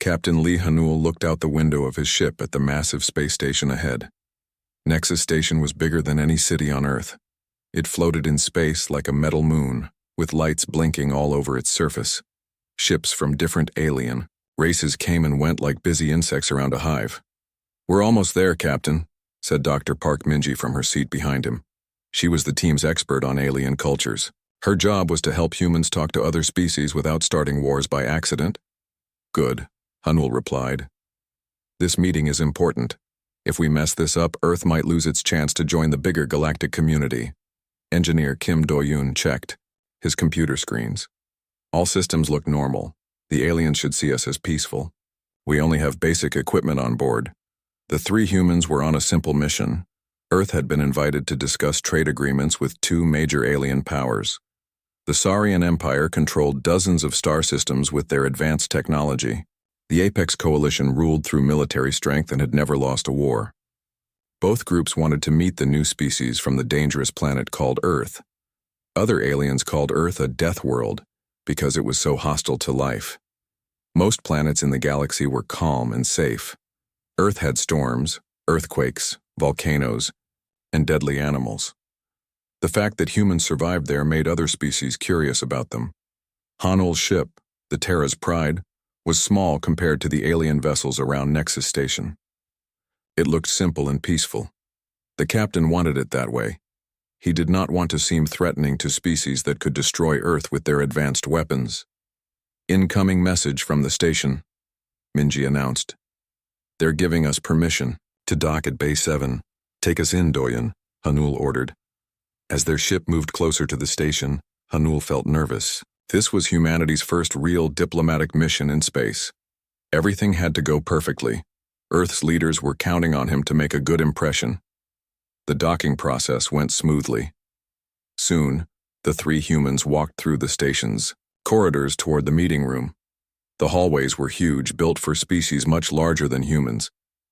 Captain Lee Hanul looked out the window of his ship at the massive space station ahead. Nexus Station was bigger than any city on Earth. It floated in space like a metal moon, with lights blinking all over its surface. Ships from different alien races came and went like busy insects around a hive. "We're almost there, Captain," said Dr. Park Minji from her seat behind him. She was the team's expert on alien cultures. Her job was to help humans talk to other species without starting wars by accident. "Good," Hanul replied. "This meeting is important. If we mess this up, Earth might lose its chance to join the bigger galactic community." Engineer Kim Do-yoon checked his computer screens. All systems look normal. The aliens should see us as peaceful. We only have basic equipment on board. The 3 humans were on a simple mission. Earth had been invited to discuss trade agreements with 2 major alien powers. The Saurian Empire controlled dozens of star systems with their advanced technology. The Apex Coalition ruled through military strength and had never lost a war. Both groups wanted to meet the new species from the dangerous planet called Earth. Other aliens called Earth a death world because it was so hostile to life. Most planets in the galaxy were calm and safe. Earth had storms, earthquakes, volcanoes, and deadly animals. The fact that humans survived there made other species curious about them. Hanul's ship, the Terra's Pride, was small compared to the alien vessels around Nexus Station. It looked simple and peaceful. The captain wanted it that way. He did not want to seem threatening to species that could destroy Earth with their advanced weapons. "Incoming message from the station," Minji announced. "They're giving us permission to dock at Bay 7. Take us in, Do-yoon," Hanul ordered. As their ship moved closer to the station, Hanul felt nervous. This was humanity's first real diplomatic mission in space. Everything had to go perfectly. Earth's leaders were counting on him to make a good impression. The docking process went smoothly. Soon, the 3 humans walked through the station's corridors toward the meeting room. The hallways were huge, built for species much larger than humans.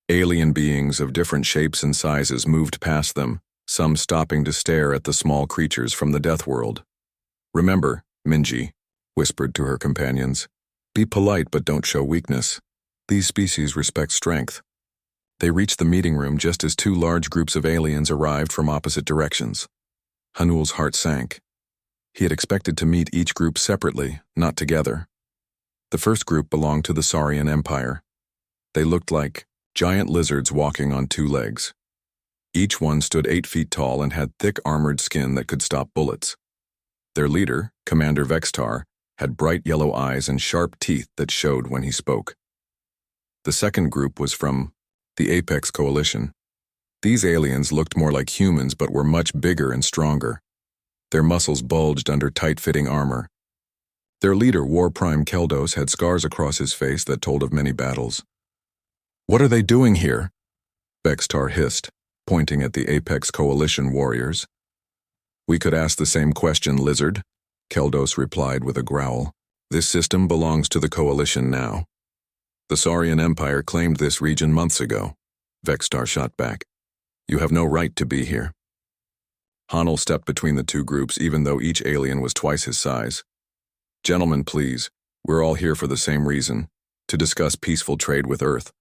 Alien beings of different shapes and sizes moved past them, some stopping to stare at the small creatures from the death world. "Remember," Minji whispered to her companions, "be polite but don't show weakness. These species respect strength." They reached the meeting room just as 2 large groups of aliens arrived from opposite directions. Hanul's heart sank. He had expected to meet each group separately, not together. The first group belonged to the Saurian Empire. They looked like giant lizards walking on 2 legs. Each one stood 8 feet tall and had thick armored skin that could stop bullets. Their leader, Commander Vextar, had bright yellow eyes and sharp teeth that showed when he spoke. The second group was from the Apex Coalition. These aliens looked more like humans but were much bigger and stronger. Their muscles bulged under tight-fitting armor. Their leader, War Prime Keldos, had scars across his face that told of many battles. "What are they doing here?" Vextar hissed, pointing at the Apex Coalition warriors. "We could ask the same question, lizard," Keldos replied with a growl. "This system belongs to the Coalition now. The Saurian Empire claimed this region months ago," Vextar shot back. "You have no right to be here." Hanul stepped between the 2 groups even though each alien was twice his size. "Gentlemen, please, we're all here for the same reason, to discuss peaceful trade with Earth."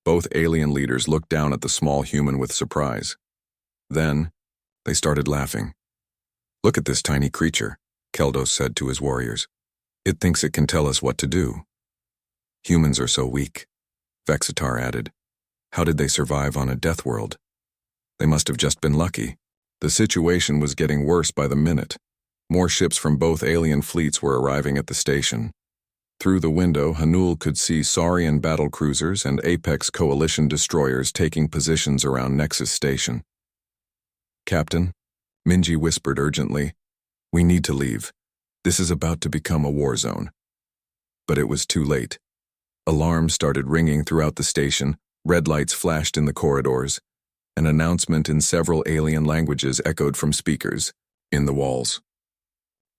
Both alien leaders looked down at the small human with surprise. Then, they started laughing. "Look at this tiny creature," Keldos said to his warriors. "It thinks it can tell us what to do." "Humans are so weak," Vexitar added. "How did they survive on a death world? They must have just been lucky." The situation was getting worse by the minute. More ships from both alien fleets were arriving at the station. Through the window, Hanul could see Saurian battlecruisers and Apex Coalition destroyers taking positions around Nexus Station. "Captain," Minji whispered urgently, "we need to leave. This is about to become a war zone." But it was too late. Alarms started ringing throughout the station, red lights flashed in the corridors. An announcement in several alien languages echoed from speakers in the walls.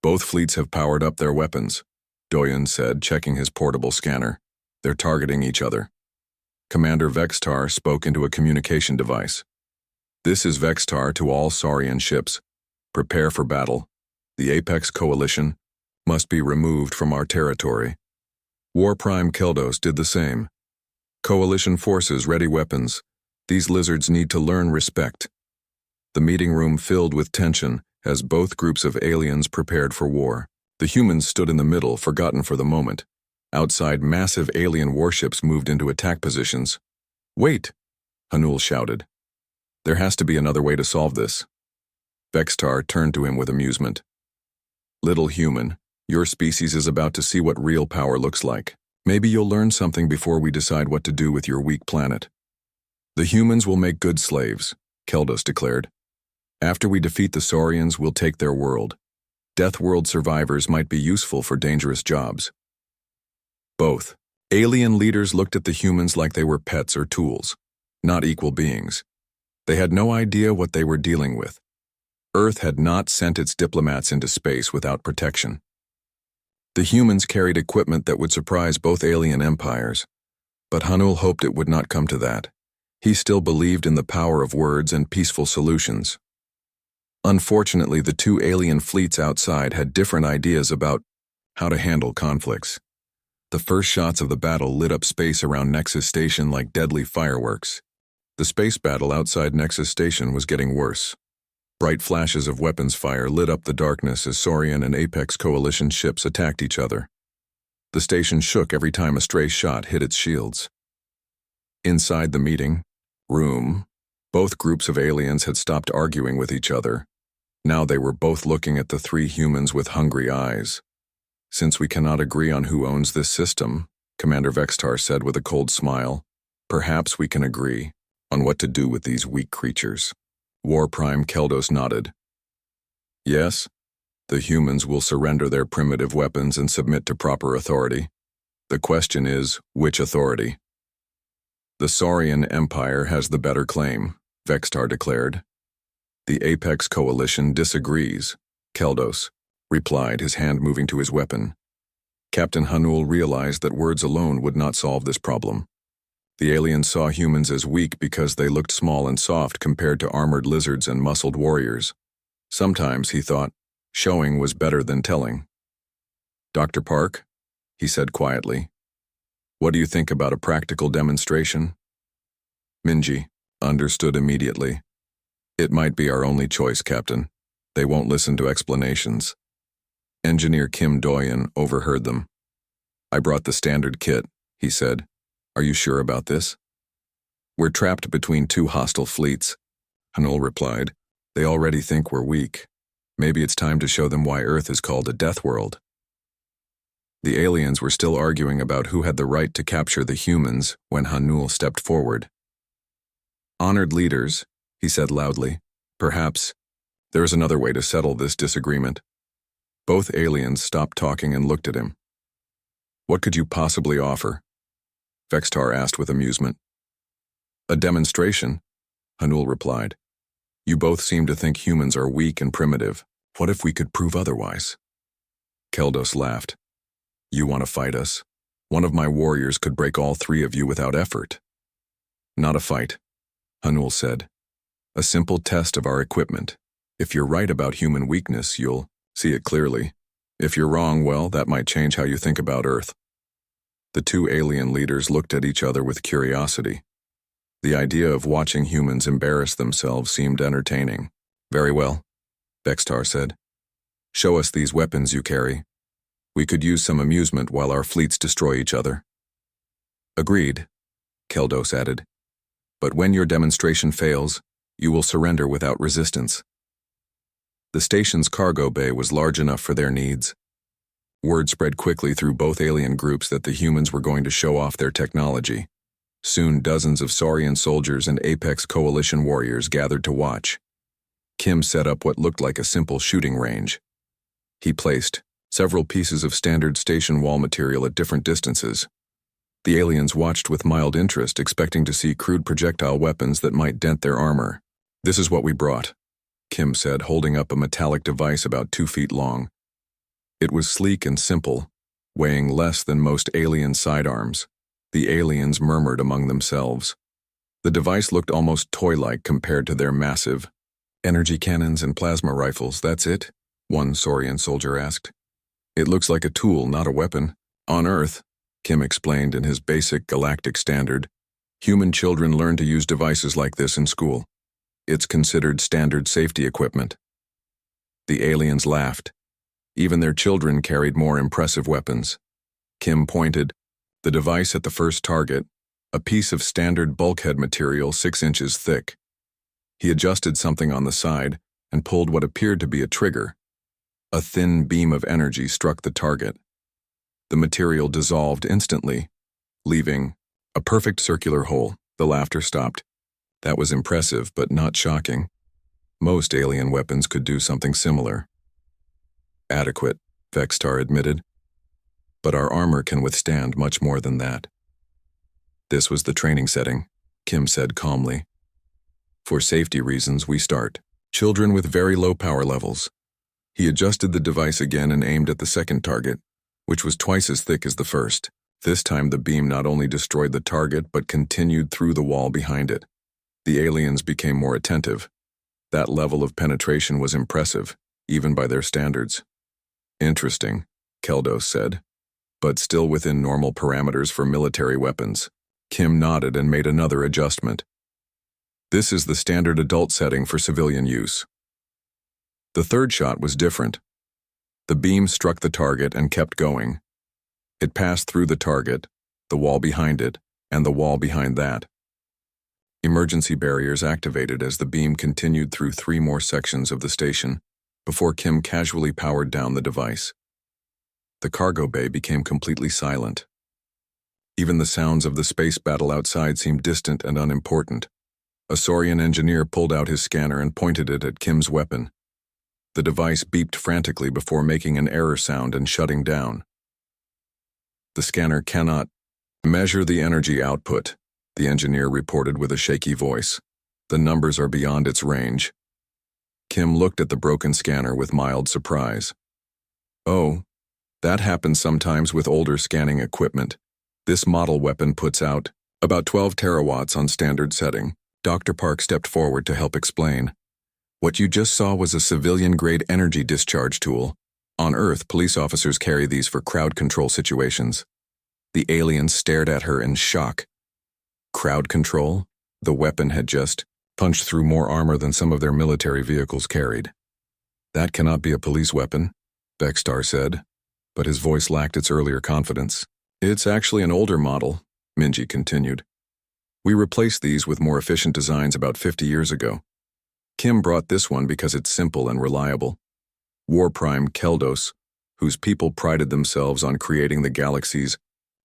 "Both fleets have powered up their weapons," Do-yoon said, checking his portable scanner. "They're targeting each other." Commander Vextar spoke into a communication device. "This is Vextar to all Saurian ships. Prepare for battle. The Apex Coalition must be removed from our territory." War Prime Keldos did the same. Coalition forces ready weapons. These lizards need to learn respect. The meeting room filled with tension as both groups of aliens prepared for war. The humans stood in the middle, forgotten for the moment. Outside, massive alien warships moved into attack positions. "Wait!" Hanul shouted. "There has to be another way to solve this." Vextar turned to him with amusement. "Little human, your species is about to see what real power looks like. Maybe you'll learn something before we decide what to do with your weak planet." "The humans will make good slaves," Keldos declared. "After we defeat the Saurians, we'll take their world. Deathworld survivors might be useful for dangerous jobs." Both alien leaders looked at the humans like they were pets or tools, not equal beings. They had no idea what they were dealing with. Earth had not sent its diplomats into space without protection. The humans carried equipment that would surprise both alien empires, but Hanul hoped it would not come to that. He still believed in the power of words and peaceful solutions. Unfortunately, the two alien fleets outside had different ideas about how to handle conflicts. The first shots of the battle lit up space around Nexus Station like deadly fireworks. The space battle outside Nexus Station was getting worse. Bright flashes of weapons fire lit up the darkness as Saurian and Apex Coalition ships attacked each other. The station shook every time a stray shot hit its shields. Inside the meeting room, both groups of aliens had stopped arguing with each other. Now they were both looking at the three humans with hungry eyes. "Since we cannot agree on who owns this system," Commander Vextar said with a cold smile, "perhaps we can agree on what to do with these weak creatures." War Prime Keldos nodded. "Yes, the humans will surrender their primitive weapons and submit to proper authority. The question is, which authority?" "The Saurian Empire has the better claim," Vextar declared. "The Apex Coalition disagrees," Keldos replied, his hand moving to his weapon. Captain Hanul realized that words alone would not solve this problem. The aliens saw humans as weak because they looked small and soft compared to armored lizards and muscled warriors. Sometimes, he thought, showing was better than telling. "Dr. Park," he said quietly, "what do you think about a practical demonstration?" Minji understood immediately. "It might be our only choice, Captain. They won't listen to explanations." Engineer Kim Doyen overheard them. "I brought the standard kit," he said. "Are you sure about this?" "We're trapped between two hostile fleets," Hanul replied. "They already think we're weak. Maybe it's time to show them why Earth is called a death world." The aliens were still arguing about who had the right to capture the humans when Hanul stepped forward. "Honored leaders," he said loudly, "perhaps there is another way to settle this disagreement." Both aliens stopped talking and looked at him. "What could you possibly offer?" Vextar asked with amusement. "A demonstration," Hanul replied. "You both seem to think humans are weak and primitive. What if we could prove otherwise?" Keldos laughed. "You want to fight us? One of my warriors could break all three of you without effort." "Not a fight," Hanul said. "A simple test of our equipment. If you're right about human weakness, you'll see it clearly. If you're wrong, well, that might change how you think about Earth." The two alien leaders looked at each other with curiosity. The idea of watching humans embarrass themselves seemed entertaining. "Very well," Vextar said. "Show us these weapons you carry. We could use some amusement while our fleets destroy each other." "Agreed," Keldos added. "But when your demonstration fails, you will surrender without resistance." The station's cargo bay was large enough for their needs. Word spread quickly through both alien groups that the humans were going to show off their technology. Soon dozens of Saurian soldiers and Apex Coalition warriors gathered to watch. Kim set up what looked like a simple shooting range. He placed several pieces of standard station wall material at different distances. The aliens watched with mild interest, expecting to see crude projectile weapons that might dent their armor. "This is what we brought," Kim said, holding up a metallic device about 2 feet long. It was sleek and simple, weighing less than most alien sidearms. The aliens murmured among themselves. The device looked almost toy-like compared to their massive energy cannons and plasma rifles. "That's it?" one Saurian soldier asked. "It looks like a tool, not a weapon. On Earth, Kim explained in his basic galactic standard. Human children learn to use devices like this in school. It's considered standard safety equipment. The aliens laughed. Even their children carried more impressive weapons. Kim pointed. The device at the first target, a piece of standard bulkhead material 6 inches thick. He adjusted something on the side and pulled what appeared to be a trigger. A thin beam of energy struck the target. The material dissolved instantly, leaving a perfect circular hole. The laughter stopped. That was impressive, but not shocking. Most alien weapons could do something similar. Adequate, Vextar admitted. But our armor can withstand much more than that. This was the training setting, Kim said calmly. For safety reasons, we start. Children with very low power levels. He adjusted the device again and aimed at the second target, which was twice as thick as the first. This time the beam not only destroyed the target but continued through the wall behind it. The aliens became more attentive. That level of penetration was impressive, even by their standards. Interesting, Keldos said, but still within normal parameters for military weapons. Kim nodded and made another adjustment. This is the standard adult setting for civilian use. The third shot was different. The beam struck the target and kept going. It passed through the target, the wall behind it, and the wall behind that. Emergency barriers activated as the beam continued through 3 more sections of the station before Kim casually powered down the device. The cargo bay became completely silent. Even the sounds of the space battle outside seemed distant and unimportant. A Saurian engineer pulled out his scanner and pointed it at Kim's weapon. The device beeped frantically before making an error sound and shutting down. The scanner cannot measure the energy output, the engineer reported with a shaky voice. The numbers are beyond its range. Kim looked at the broken scanner with mild surprise. Oh, that happens sometimes with older scanning equipment. This model weapon puts out about 12 terawatts on standard setting. Dr. Park stepped forward to help explain. What you just saw was a civilian-grade energy discharge tool. On Earth, police officers carry these for crowd control situations. The alien stared at her in shock. Crowd control? The weapon had just punched through more armor than some of their military vehicles carried. That cannot be a police weapon, Vextar said, but his voice lacked its earlier confidence. It's actually an older model, Minji continued. We replaced these with more efficient designs about 50 years ago. Kim brought this one because it's simple and reliable. War Prime Keldos, whose people prided themselves on creating the galaxy's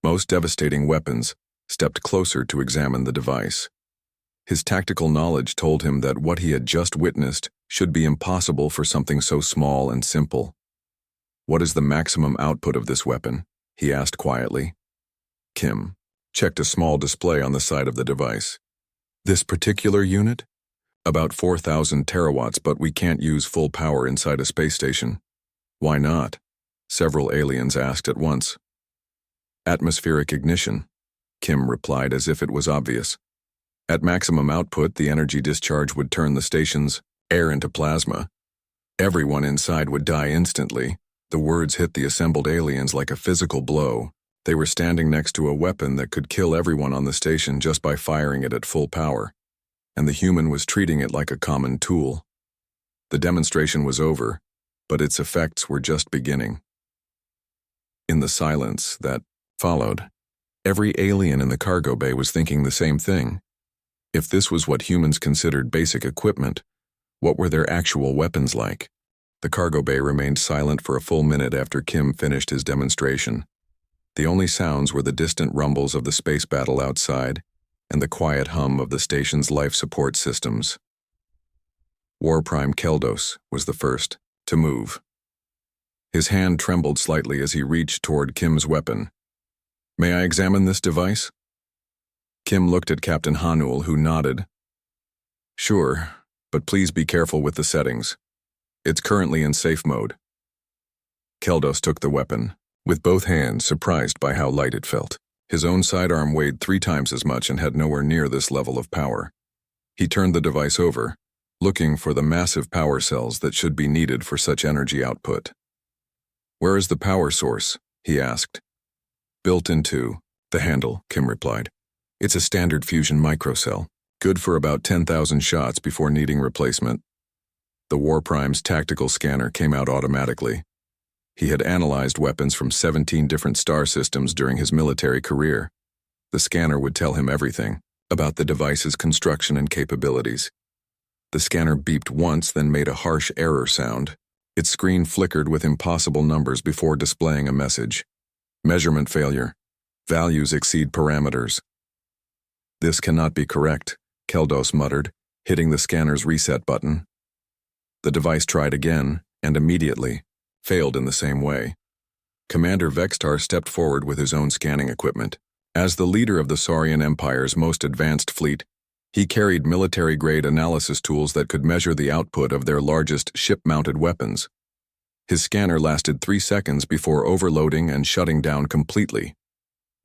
most devastating weapons, stepped closer to examine the device. His tactical knowledge told him that what he had just witnessed should be impossible for something so small and simple. What is the maximum output of this weapon? He asked quietly. Kim checked a small display on the side of the device. This particular unit? About 4,000 terawatts, but we can't use full power inside a space station. Why not? Several aliens asked at once. Atmospheric ignition, Kim replied as if it was obvious. At maximum output, the energy discharge would turn the station's air into plasma. Everyone inside would die instantly. The words hit the assembled aliens like a physical blow. They were standing next to a weapon that could kill everyone on the station just by firing it at full power, and the human was treating it like a common tool. The demonstration was over, but its effects were just beginning. In the silence that followed, every alien in the cargo bay was thinking the same thing. If this was what humans considered basic equipment, what were their actual weapons like? The cargo bay remained silent for a full minute after Kim finished his demonstration. The only sounds were the distant rumbles of the space battle outside and the quiet hum of the station's life support systems. War Prime Keldos was the first to move. His hand trembled slightly as he reached toward Kim's weapon. May I examine this device? Kim looked at Captain Hanul, who nodded. Sure, but please be careful with the settings. It's currently in safe mode. Keldos took the weapon, with both hands, surprised by how light it felt. His own sidearm weighed 3 times as much and had nowhere near this level of power. He turned the device over, looking for the massive power cells that should be needed for such energy output. Where is the power source? He asked. Built into the handle, Kim replied. It's a standard fusion microcell, good for about 10,000 shots before needing replacement. The War Prime's tactical scanner came out automatically. He had analyzed weapons from 17 different star systems during his military career. The scanner would tell him everything about the device's construction and capabilities. The scanner beeped once, then made a harsh error sound. Its screen flickered with impossible numbers before displaying a message. Measurement failure. Values exceed parameters. This cannot be correct, Keldos muttered, hitting the scanner's reset button. The device tried again, and immediately failed in the same way. Commander Vextar stepped forward with his own scanning equipment. As the leader of the Saurian Empire's most advanced fleet, he carried military-grade analysis tools that could measure the output of their largest ship-mounted weapons. His scanner lasted 3 seconds before overloading and shutting down completely.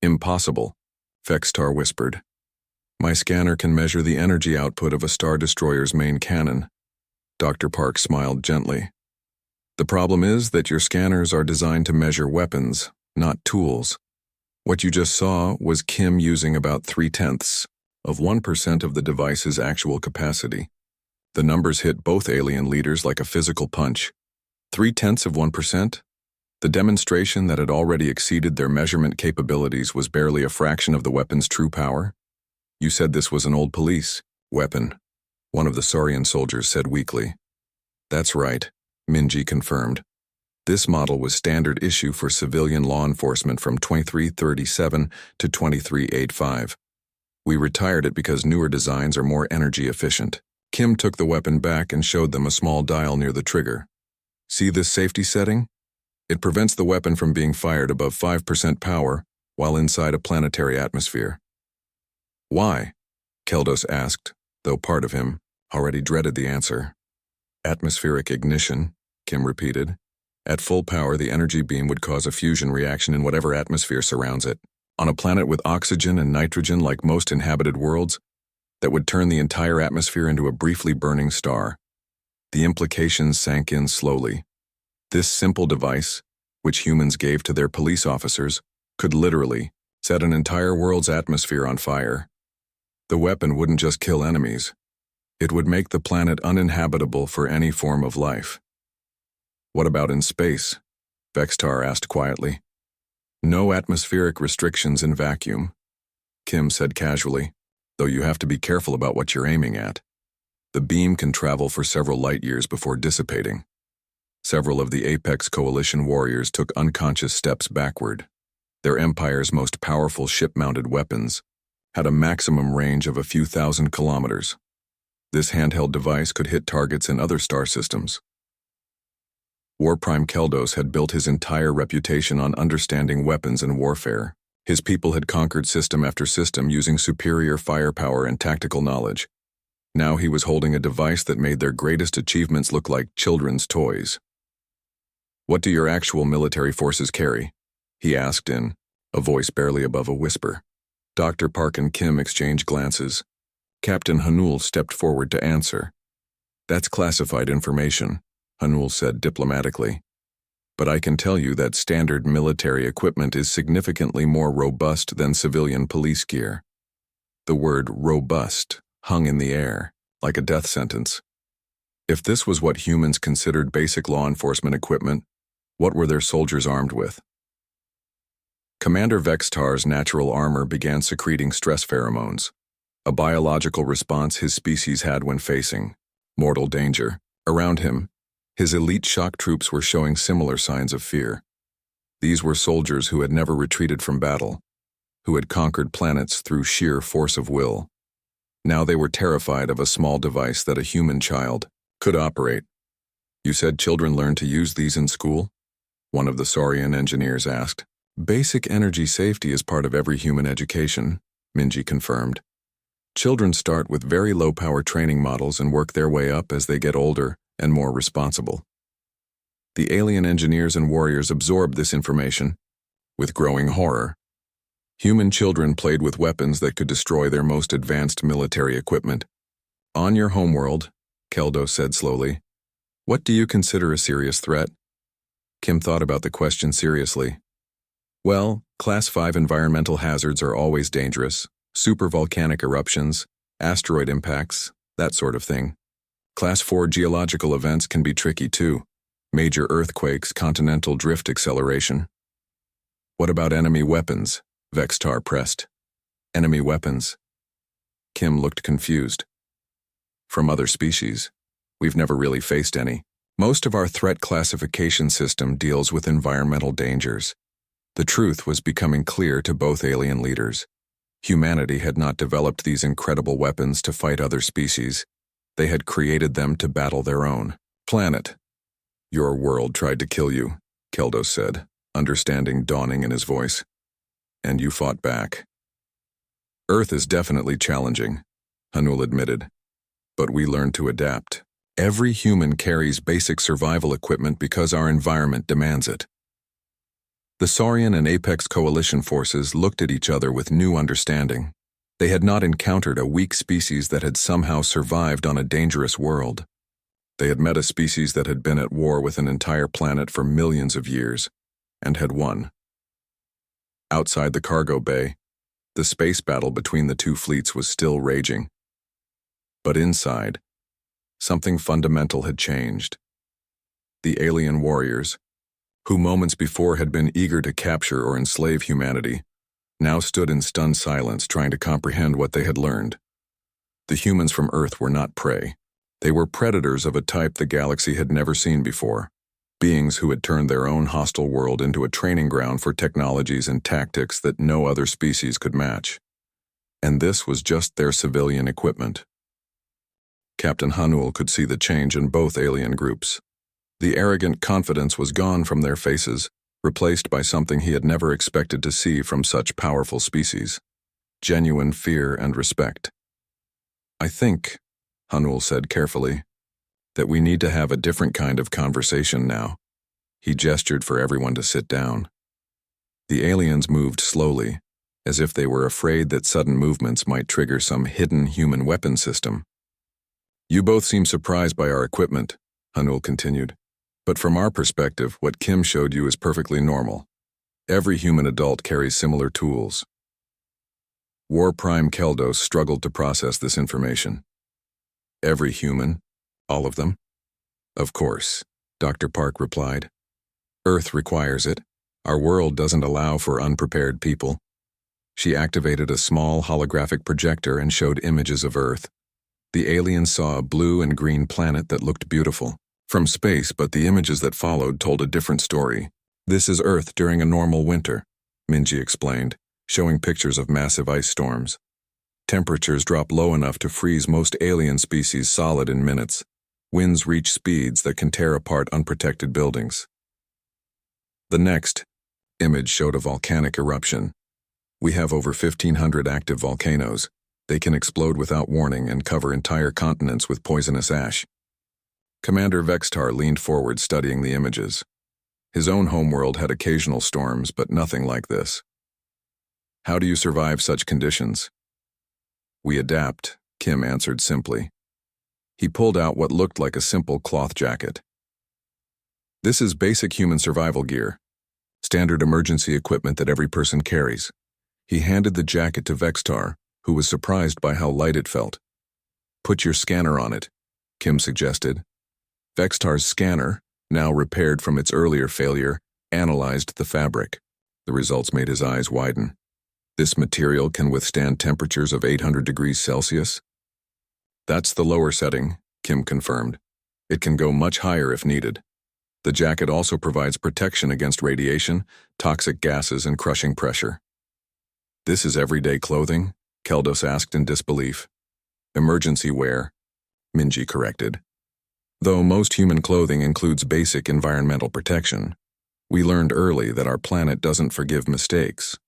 Impossible, Vextar whispered. My scanner can measure the energy output of a Star Destroyer's main cannon. Dr. Park smiled gently. The problem is that your scanners are designed to measure weapons, not tools. What you just saw was Kim using about 0.3% of 1% of the device's actual capacity. The numbers hit both alien leaders like a physical punch. 0.3% of 1%? The demonstration that had already exceeded their measurement capabilities was barely a fraction of the weapon's true power. You said this was an old police weapon, one of the Saurian soldiers said weakly. That's right, Minji confirmed. This model was standard issue for civilian law enforcement from 2337 to 2385. We retired it because newer designs are more energy efficient. Kim took the weapon back and showed them a small dial near the trigger. See this safety setting? It prevents the weapon from being fired above 5% power while inside a planetary atmosphere. Why? Keldos asked, though part of him already dreaded the answer. Atmospheric ignition, Kim repeated. At full power, the energy beam would cause a fusion reaction in whatever atmosphere surrounds it. On a planet with oxygen and nitrogen like most inhabited worlds, that would turn the entire atmosphere into a briefly burning star. The implications sank in slowly. This simple device, which humans gave to their police officers, could literally set an entire world's atmosphere on fire. The weapon wouldn't just kill enemies. It would make the planet uninhabitable for any form of life. What about in space? Vextar asked quietly. No atmospheric restrictions in vacuum, Kim said casually, though you have to be careful about what you're aiming at. The beam can travel for several light years before dissipating. Several of the Apex Coalition warriors took unconscious steps backward. Their empire's most powerful ship-mounted weapons had a maximum range of a few thousand kilometers. This handheld device could hit targets in other star systems. War Prime Keldos had built his entire reputation on understanding weapons and warfare. His people had conquered system after system using superior firepower and tactical knowledge. Now he was holding a device that made their greatest achievements look like children's toys. What do your actual military forces carry? He asked in a voice barely above a whisper. Dr. Park and Kim exchanged glances. Captain Hanul stepped forward to answer. That's classified information, Hanul said diplomatically. But I can tell you that standard military equipment is significantly more robust than civilian police gear. The word robust hung in the air, like a death sentence. If this was what humans considered basic law enforcement equipment, what were their soldiers armed with? Commander Vextar's natural armor began secreting stress pheromones, a biological response his species had when facing mortal danger. Around him, his elite shock troops were showing similar signs of fear. These were soldiers who had never retreated from battle, who had conquered planets through sheer force of will. Now they were terrified of a small device that a human child could operate. You said children learn to use these in school? One of the Saurian engineers asked. Basic energy safety is part of every human education, Minji confirmed. Children start with very low-power training models and work their way up as they get older and more responsible. The alien engineers and warriors absorbed this information with growing horror. Human children played with weapons that could destroy their most advanced military equipment. On your homeworld, Keldo said slowly, what do you consider a serious threat? Kim thought about the question seriously. Well, Class 5 environmental hazards are always dangerous. Supervolcanic eruptions, asteroid impacts, that sort of thing. Class 4 geological events can be tricky too. Major earthquakes, continental drift acceleration. What about enemy weapons? Vextar pressed. Enemy weapons? Kim looked confused. From other species. We've never really faced any. Most of our threat classification system deals with environmental dangers. The truth was becoming clear to both alien leaders. Humanity had not developed these incredible weapons to fight other species. They had created them to battle their own planet. Your world tried to kill you, Keldos said, understanding dawning in his voice. And you fought back. Earth is definitely challenging, Hanul admitted. But we learned to adapt. Every human carries basic survival equipment because our environment demands it. The Saurian and Apex Coalition forces looked at each other with new understanding. They had not encountered a weak species that had somehow survived on a dangerous world. They had met a species that had been at war with an entire planet for millions of years, and had won. Outside the cargo bay, the space battle between the two fleets was still raging. But inside, something fundamental had changed. The alien warriors, who moments before had been eager to capture or enslave humanity, now stood in stunned silence trying to comprehend what they had learned. The humans from Earth were not prey. They were predators of a type the galaxy had never seen before, beings who had turned their own hostile world into a training ground for technologies and tactics that no other species could match. And this was just their civilian equipment. Captain Hanul could see the change in both alien groups. The arrogant confidence was gone from their faces, replaced by something he had never expected to see from such powerful species. Genuine fear and respect. I think, Hanul said carefully, that we need to have a different kind of conversation now. He gestured for everyone to sit down. The aliens moved slowly, as if they were afraid that sudden movements might trigger some hidden human weapon system. You both seem surprised by our equipment, Hanul continued. But from our perspective, what Kim showed you is perfectly normal. Every human adult carries similar tools. War Prime Keldos struggled to process this information. Every human? All of them? Of course, Dr. Park replied. Earth requires it. Our world doesn't allow for unprepared people. She activated a small holographic projector and showed images of Earth. The aliens saw a blue and green planet that looked beautiful from space, but the images that followed told a different story. This is Earth during a normal winter, Minji explained, showing pictures of massive ice storms. Temperatures drop low enough to freeze most alien species solid in minutes. Winds reach speeds that can tear apart unprotected buildings. The next image showed a volcanic eruption. We have over 1,500 active volcanoes. They can explode without warning and cover entire continents with poisonous ash. Commander Vextar leaned forward studying the images. His own homeworld had occasional storms, but nothing like this. How do you survive such conditions? We adapt, Kim answered simply. He pulled out what looked like a simple cloth jacket. This is basic human survival gear, standard emergency equipment that every person carries. He handed the jacket to Vextar, who was surprised by how light it felt. Put your scanner on it, Kim suggested. Vextar's scanner, now repaired from its earlier failure, analyzed the fabric. The results made his eyes widen. This material can withstand temperatures of 800 degrees Celsius? That's the lower setting, Kim confirmed. It can go much higher if needed. The jacket also provides protection against radiation, toxic gases, and crushing pressure. This is everyday clothing? Keldos asked in disbelief. Emergency wear, Minji corrected. Though most human clothing includes basic environmental protection, we learned early that our planet doesn't forgive mistakes.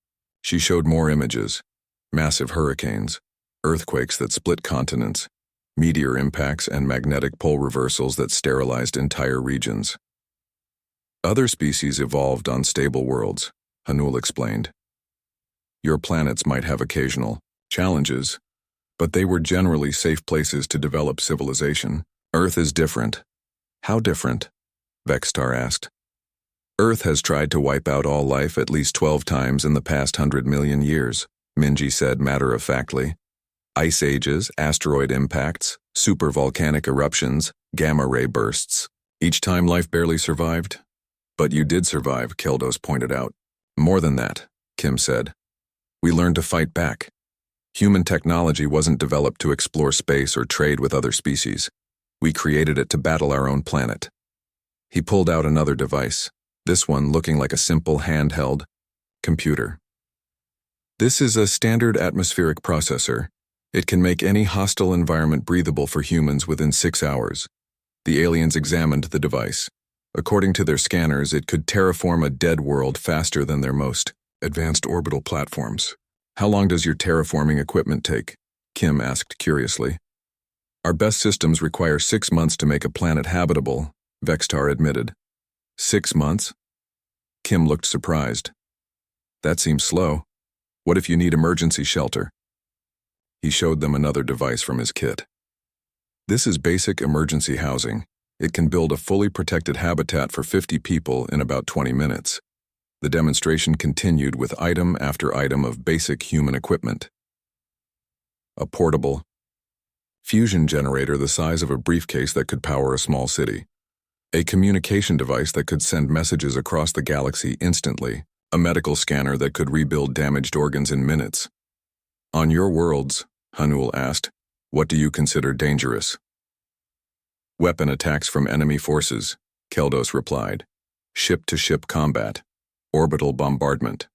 She showed more images: massive hurricanes, earthquakes that split continents, meteor impacts, and magnetic pole reversals that sterilized entire regions. Other species evolved on stable worlds, Hanul explained. Your planets might have occasional challenges, but they were generally safe places to develop civilization. Earth is different. How different? Vextar asked. Earth has tried to wipe out all life at least 12 times in the past 100 million years, Minji said matter-of-factly. Ice ages, asteroid impacts, supervolcanic eruptions, gamma-ray bursts. Each time life barely survived. But you did survive, Keldos pointed out. More than that, Kim said. We learned to fight back. Human technology wasn't developed to explore space or trade with other species. We created it to battle our own planet. He pulled out another device, this one looking like a simple handheld computer. This is a standard atmospheric processor. It can make any hostile environment breathable for humans within 6 hours. The aliens examined the device. According to their scanners, it could terraform a dead world faster than their most advanced orbital platforms. How long does your terraforming equipment take? Kim asked curiously. Our best systems require 6 months to make a planet habitable, Vextar admitted. 6 months? Kim looked surprised. That seems slow. What if you need emergency shelter? He showed them another device from his kit. This is basic emergency housing. It can build a fully protected habitat for 50 people in about 20 minutes. The demonstration continued with item after item of basic human equipment. A portable fusion generator the size of a briefcase that could power a small city. A communication device that could send messages across the galaxy instantly. A medical scanner that could rebuild damaged organs in minutes. On your worlds, Hanul asked, what do you consider dangerous? Weapon attacks from enemy forces, Keldos replied. Ship-to-ship combat. Orbital bombardment.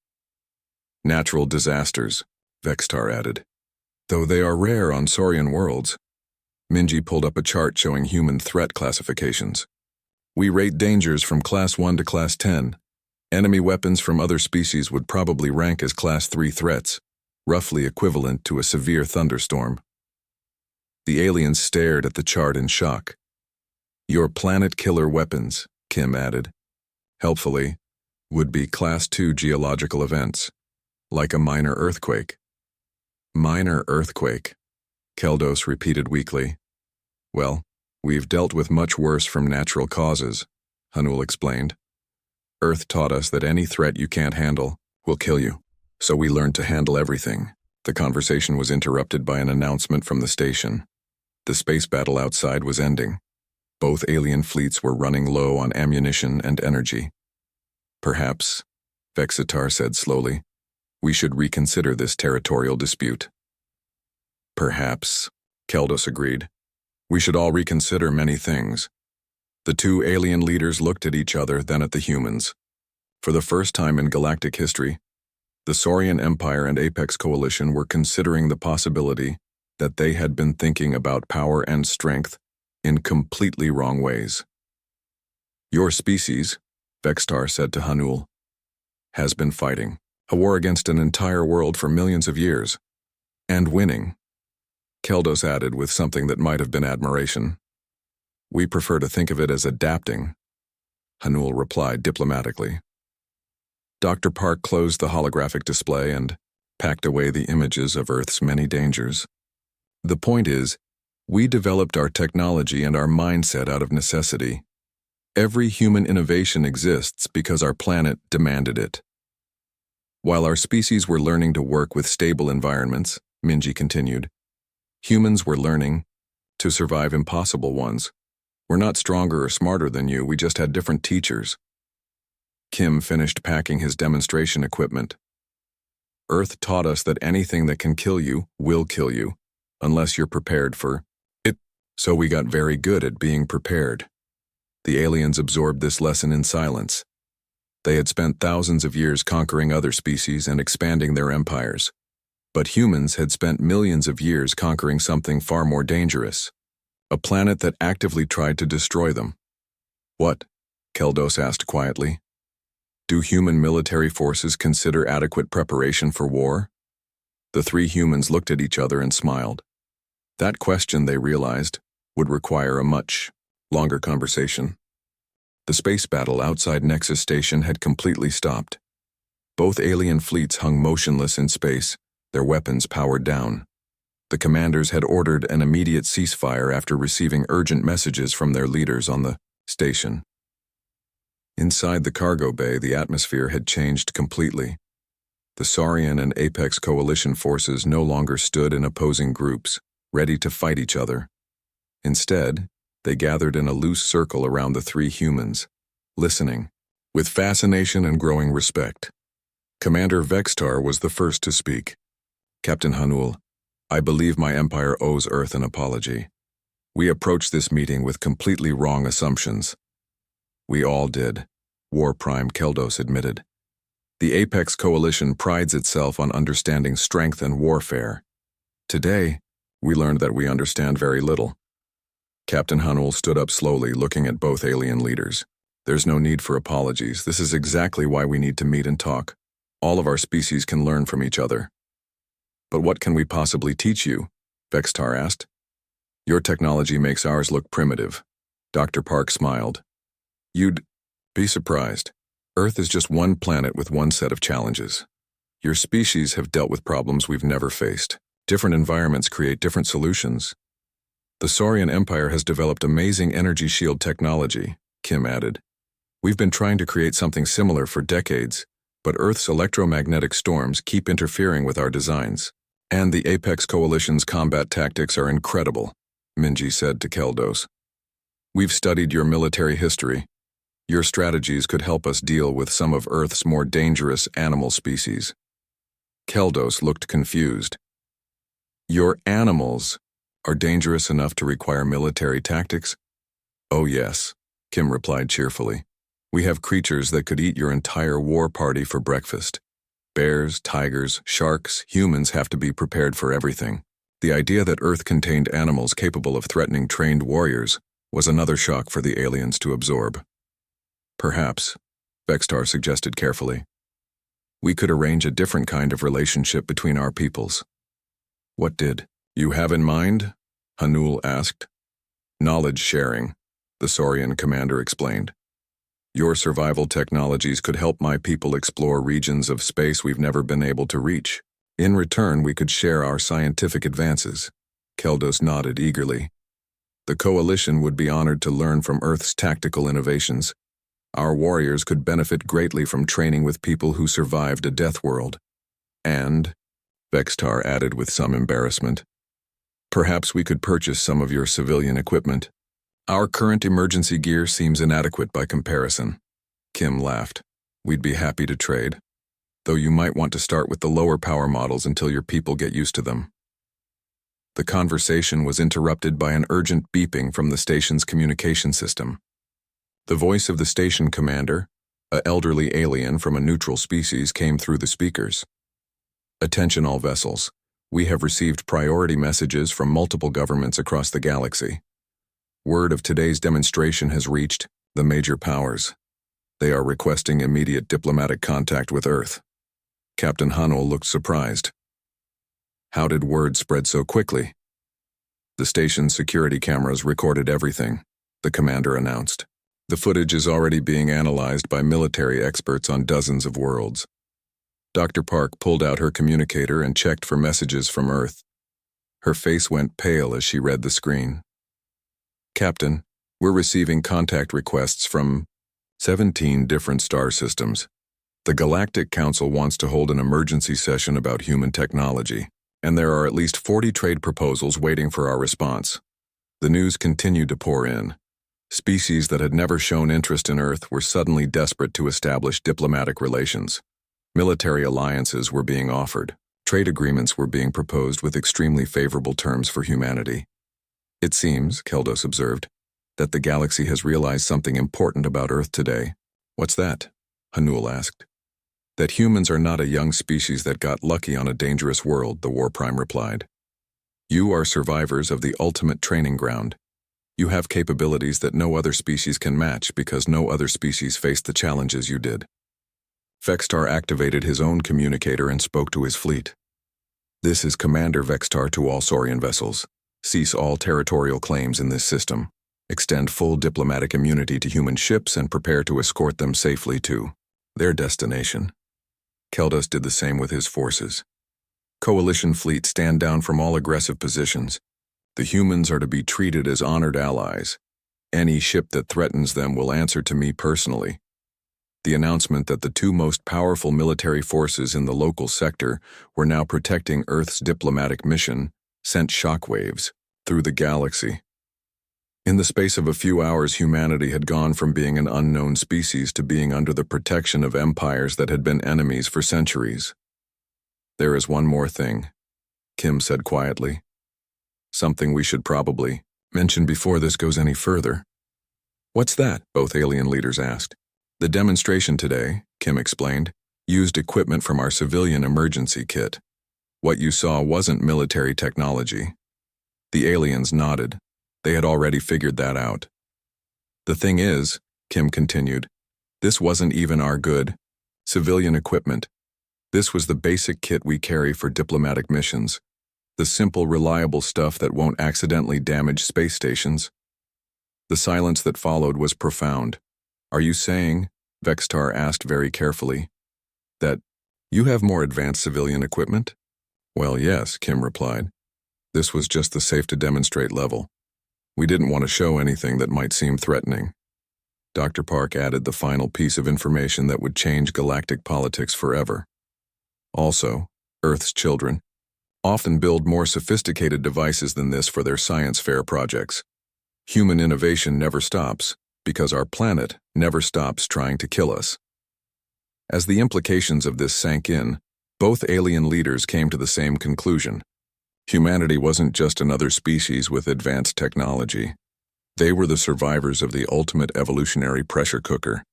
Natural disasters, Vextar added. Though they are rare on Saurian worlds. Minji pulled up a chart showing human threat classifications. We rate dangers from Class 1 to Class 10. Enemy weapons from other species would probably rank as Class 3 threats, roughly equivalent to a severe thunderstorm. The aliens stared at the chart in shock. Your planet-killer weapons, Kim added, helpfully, would be Class 2 geological events, like a minor earthquake. Minor earthquake, Keldos repeated weakly. Well, we've dealt with much worse from natural causes, Hanul explained. Earth taught us that any threat you can't handle will kill you. So we learned to handle everything. The conversation was interrupted by an announcement from the station. The space battle outside was ending. Both alien fleets were running low on ammunition and energy. Perhaps, Vexitar said slowly, we should reconsider this territorial dispute. Perhaps, Keldos agreed. We should all reconsider many things. The two alien leaders looked at each other, then at the humans. For the first time in galactic history, the Saurian Empire and Apex Coalition were considering the possibility that they had been thinking about power and strength in completely wrong ways. Your species, Vextar said to Hanul, has been fighting a war against an entire world for millions of years, and winning. Keldos added with something that might have been admiration. We prefer to think of it as adapting, Hanul replied diplomatically. Dr. Park closed the holographic display and packed away the images of Earth's many dangers. The point is, we developed our technology and our mindset out of necessity. Every human innovation exists because our planet demanded it. While our species were learning to work with stable environments, Minji continued, humans were learning to survive impossible ones. We're not stronger or smarter than you, we just had different teachers. Kim finished packing his demonstration equipment. Earth taught us that anything that can kill you will kill you, unless you're prepared for it. So we got very good at being prepared. The aliens absorbed this lesson in silence. They had spent thousands of years conquering other species and expanding their empires. But humans had spent millions of years conquering something far more dangerous. A planet that actively tried to destroy them. What? Keldos asked quietly. Do human military forces consider adequate preparation for war? The three humans looked at each other and smiled. That question, they realized, would require a much longer conversation. The space battle outside Nexus Station had completely stopped. Both alien fleets hung motionless in space, their weapons powered down. The commanders had ordered an immediate ceasefire after receiving urgent messages from their leaders on the station. Inside the cargo bay, the atmosphere had changed completely. The Saurian and Apex Coalition forces no longer stood in opposing groups, ready to fight each other. Instead, they gathered in a loose circle around the three humans, listening, with fascination and growing respect. Commander Vextar was the first to speak. Captain Hanul, I believe my empire owes Earth an apology. We approached this meeting with completely wrong assumptions. We all did, War Prime Keldos admitted. The Apex Coalition prides itself on understanding strength and warfare. Today, we learned that we understand very little. Captain Hanul stood up slowly, looking at both alien leaders. There's no need for apologies. This is exactly why we need to meet and talk. All of our species can learn from each other. But what can we possibly teach you? Vextar asked. Your technology makes ours look primitive. Dr. Park smiled. You'd be surprised. Earth is just one planet with one set of challenges. Your species have dealt with problems we've never faced. Different environments create different solutions. The Saurian Empire has developed amazing energy shield technology, Kim added. We've been trying to create something similar for decades, but Earth's electromagnetic storms keep interfering with our designs. And the Apex Coalition's combat tactics are incredible, Minji said to Keldos. We've studied your military history. Your strategies could help us deal with some of Earth's more dangerous animal species. Keldos looked confused. Your animals are dangerous enough to require military tactics? Oh yes, Kim replied cheerfully. We have creatures that could eat your entire war party for breakfast. Bears, tigers, sharks, humans have to be prepared for everything. The idea that Earth contained animals capable of threatening trained warriors was another shock for the aliens to absorb. Perhaps, Vextar suggested carefully, we could arrange a different kind of relationship between our peoples. What did you have in mind? Hanul asked. Knowledge sharing, the Saurian commander explained. Your survival technologies could help my people explore regions of space we've never been able to reach. In return, we could share our scientific advances. Keldos nodded eagerly. The Coalition would be honored to learn from Earth's tactical innovations. Our warriors could benefit greatly from training with people who survived a death world. And, Vextar added with some embarrassment, perhaps we could purchase some of your civilian equipment. Our current emergency gear seems inadequate by comparison. Kim laughed. We'd be happy to trade, though you might want to start with the lower power models until your people get used to them. The conversation was interrupted by an urgent beeping from the station's communication system. The voice of the station commander, an elderly alien from a neutral species, came through the speakers. Attention all vessels. We have received priority messages from multiple governments across the galaxy. Word of today's demonstration has reached the major powers. They are requesting immediate diplomatic contact with Earth. Captain Hanul looked surprised. How did word spread so quickly? The station's security cameras recorded everything, the commander announced. The footage is already being analyzed by military experts on dozens of worlds. Dr. Park pulled out her communicator and checked for messages from Earth. Her face went pale as she read the screen. Captain, we're receiving contact requests from 17 different star systems. The Galactic Council wants to hold an emergency session about human technology, and there are at least 40 trade proposals waiting for our response. The news continued to pour in. Species that had never shown interest in Earth were suddenly desperate to establish diplomatic relations. Military alliances were being offered. Trade agreements were being proposed with extremely favorable terms for humanity. It seems, Keldos observed, that the galaxy has realized something important about Earth today. What's that? Hanul asked. That humans are not a young species that got lucky on a dangerous world, the War Prime replied. You are survivors of the ultimate training ground. You have capabilities that no other species can match because no other species faced the challenges you did. Vextar activated his own communicator and spoke to his fleet. This is Commander Vextar to all Saurian vessels. Cease all territorial claims in this system. Extend full diplomatic immunity to human ships and prepare to escort them safely to their destination. Keldos did the same with his forces. Coalition fleet stand down from all aggressive positions. The humans are to be treated as honored allies. Any ship that threatens them will answer to me personally. The announcement that the two most powerful military forces in the local sector were now protecting Earth's diplomatic mission sent shockwaves through the galaxy. In the space of a few hours, humanity had gone from being an unknown species to being under the protection of empires that had been enemies for centuries. "There is one more thing," Kim said quietly. "Something we should probably mention before this goes any further." "What's that?" both alien leaders asked. "The demonstration today," Kim explained, "used equipment from our civilian emergency kit. What you saw wasn't military technology." The aliens nodded. They had already figured that out. "The thing is," Kim continued, "this wasn't even our good civilian equipment. This was the basic kit we carry for diplomatic missions. The simple, reliable stuff that won't accidentally damage space stations." The silence that followed was profound. "Are you saying," Vextar asked very carefully, "that you have more advanced civilian equipment?" "Well, yes," Kim replied. "This was just the safe-to-demonstrate level. We didn't want to show anything that might seem threatening." Dr. Park added the final piece of information that would change galactic politics forever. "Also, Earth's children often build more sophisticated devices than this for their science fair projects. Human innovation never stops, because our planet never stops trying to kill us." As the implications of this sank in, both alien leaders came to the same conclusion. Humanity wasn't just another species with advanced technology. They were the survivors of the ultimate evolutionary pressure cooker,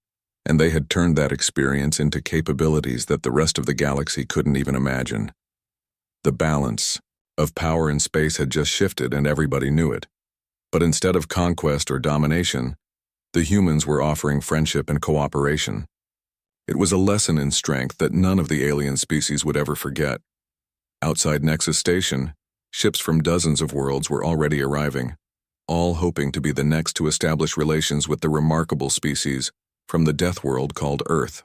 and they had turned that experience into capabilities that the rest of the galaxy couldn't even imagine. The balance of power in space had just shifted, and everybody knew it. But instead of conquest or domination, the humans were offering friendship and cooperation. It was a lesson in strength that none of the alien species would ever forget. Outside Nexus Station, ships from dozens of worlds were already arriving, all hoping to be the next to establish relations with the remarkable species from the death world called Earth.